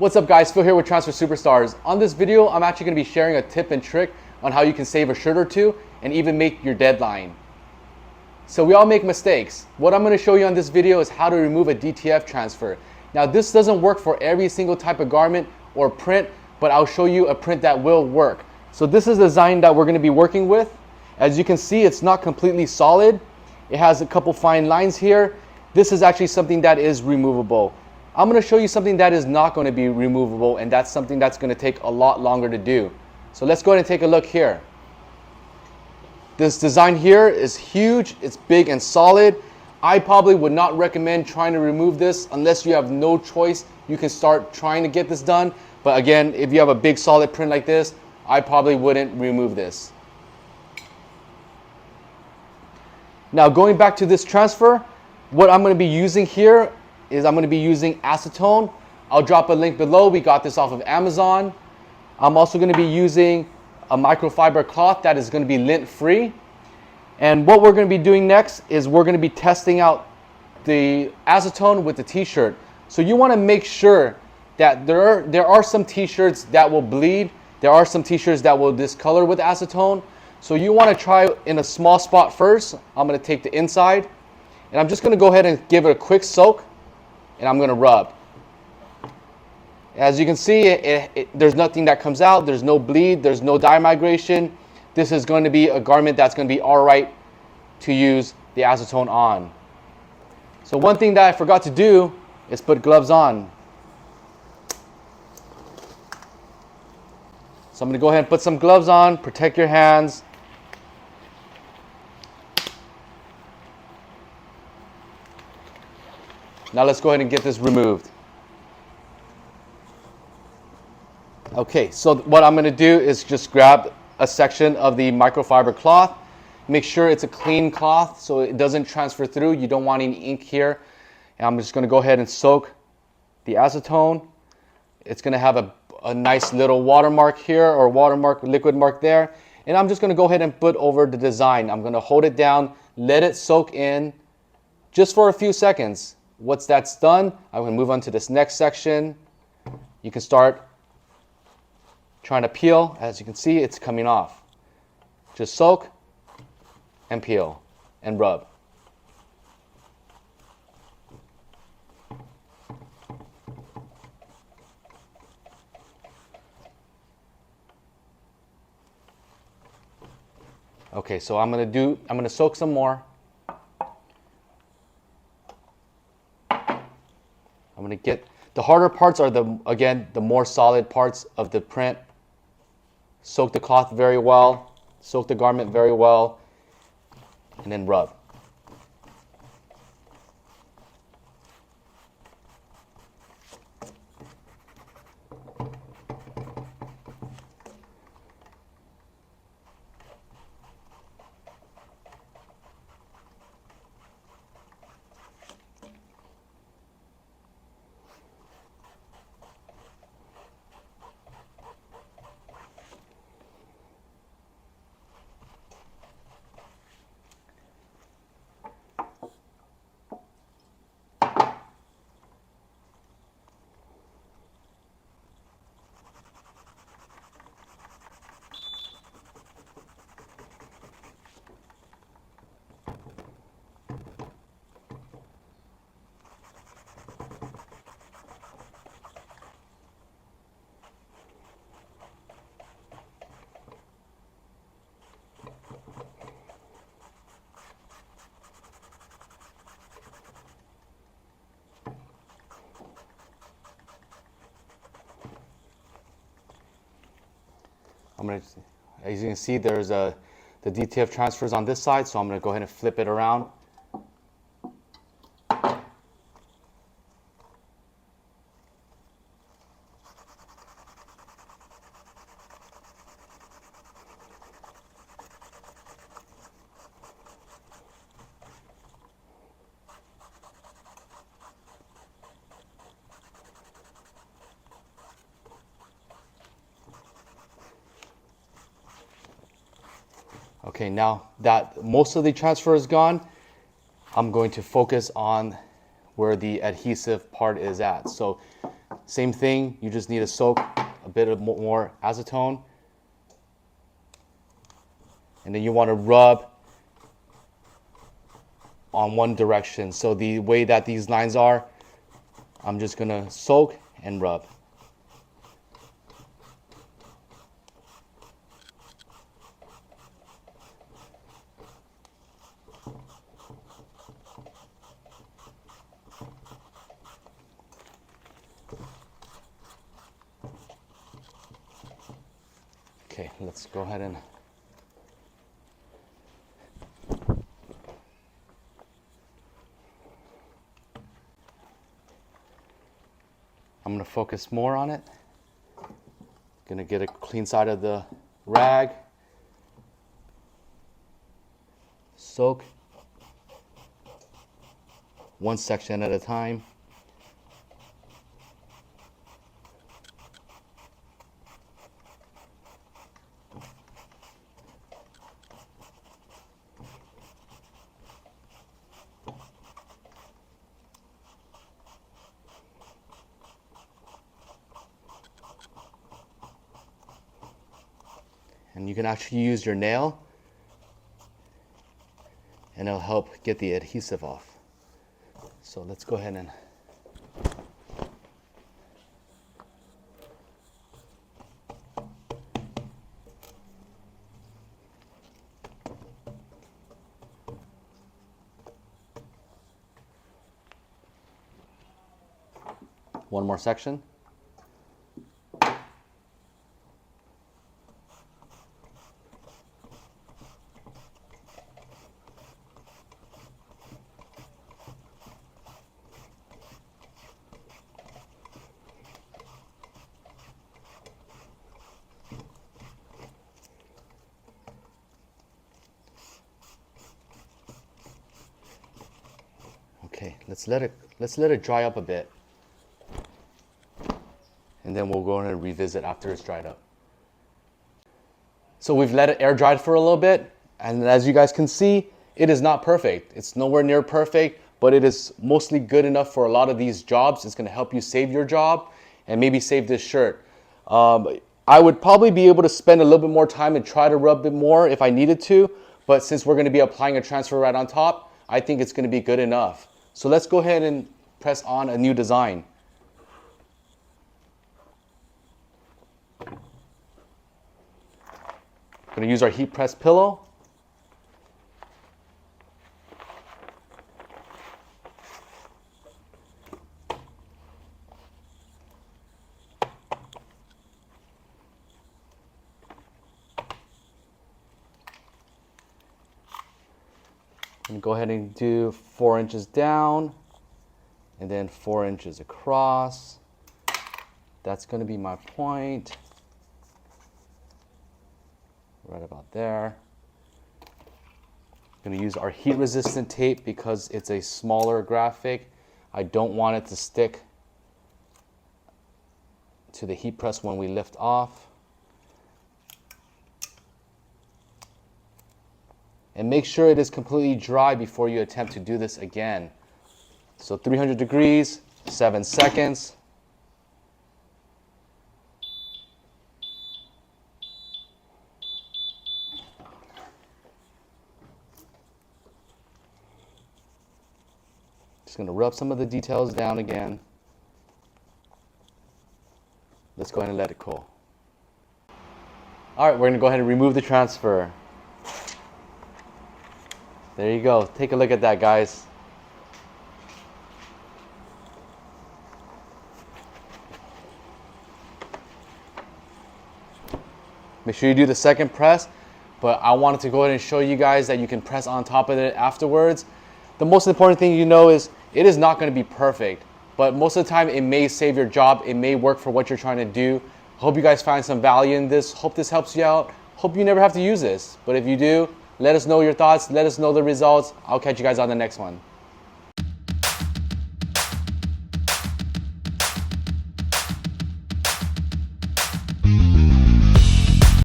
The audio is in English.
What's up guys, Phil here with Transfer Superstars. On this video, I'm actually going to be sharing a tip and trick on how you can save a shirt or two and even make your deadline. So we all make mistakes. What I'm going to show you on this video is how to remove a DTF transfer. Now this doesn't work for every single type of garment or print, but I'll show you a print that will work. So this is the design that we're going to be working with. As you can see, it's not completely solid. It has a couple fine lines here. This is actually something that is removable. I'm going to show you something that is not going to be removable, and that's something that's going to take a lot longer to do. So let's go ahead and take a look here. This design here is huge, it's big and solid. I probably would not recommend trying to remove this unless you have no choice. You can start trying to get this done, but again, if you have a big solid print like this, I probably wouldn't remove this. Now going back to this transfer, what I'm going to be using here is I'm going to be using acetone. I'll drop a link below. We got this off of Amazon. I'm also going to be using a microfiber cloth that is going to be lint free. And what we're going to be doing next is we're going to be testing out the acetone with the t-shirt. So you want to make sure that there are some t-shirts that will bleed. There are some t-shirts that will discolor with acetone. So you want to try in a small spot first. I'm going to take the inside and I'm just going to go ahead and give it a quick soak. And I'm going to rub. As you can see, there's nothing that comes out. There's no bleed. There's no dye migration. This is going to be a garment that's going to be all right to use the acetone on. So one thing that I forgot to do is put gloves on. So I'm going to go ahead and put some gloves on. Protect your hands. Now let's go ahead and get this removed. Okay, so what I'm going to do is just grab a section of the microfiber cloth. Make sure it's a clean cloth so it doesn't transfer through. You don't want any ink here. And I'm just going to go ahead and soak the acetone. It's going to have a nice little watermark here, or watermark, liquid mark there. And I'm just going to go ahead and put over the design. I'm going to hold it down, let it soak in just for a few seconds. Once that's done, I'm going to move on to this next section. You can start trying to peel. As you can see, it's coming off. Just soak and peel and rub. Okay, so I'm going to soak some more. I'm going to get, the harder parts are again, the more solid parts of the print. Soak the cloth very well, soak the garment very well, and then rub. As you can see, there's the DTF transfers on this side, so I'm going to go ahead and flip it around. Okay, now that most of the transfer is gone, I'm going to focus on where the adhesive part is at. So Same thing, you just need to soak a bit of more acetone. And then you want to rub on one direction. So the way that these lines are, I'm just gonna soak and rub. Okay, let's go ahead and I'm going to focus more on it. Going to get a clean side of the rag. Soak one section at a time. And you can actually use your nail and it'll help get the adhesive off. So let's go ahead and one more section. Okay, let's let it dry up a bit. And then we'll go ahead and revisit after it's dried up. So we've let it air dry for a little bit, and as you guys can see, it is not perfect. It's nowhere near perfect, but it is mostly good enough for a lot of these jobs. It's gonna help you save your job and maybe save this shirt. I would probably be able to spend a little bit more time and try to rub it more if I needed to, but since we're gonna be applying a transfer right on top, I think it's gonna be good enough. So let's go ahead and press on a new design. I'm going to use our heat press pillow. And go ahead and do 4 inches down and then 4 inches across. That's going to be my point. Right about there. I'm going to use our heat resistant tape because it's a smaller graphic. I don't want it to stick to the heat press when we lift off. And make sure it is completely dry before you attempt to do this again. So 300 degrees, 7 seconds. Just going to rub some of the details down again. Let's go ahead and let it cool. All right, we're going to go ahead and remove the transfer. There you go. Take a look at that, guys. Make sure you do the second press, but I wanted to go ahead and show you guys that you can press on top of it afterwards. The most important thing you know is it is not going to be perfect, but most of the time it may save your job. It may work for what you're trying to do. Hope you guys find some value in this. Hope this helps you out. Hope you never have to use this, but if you do, let us know your thoughts. Let us know the results. I'll catch you guys on the next one.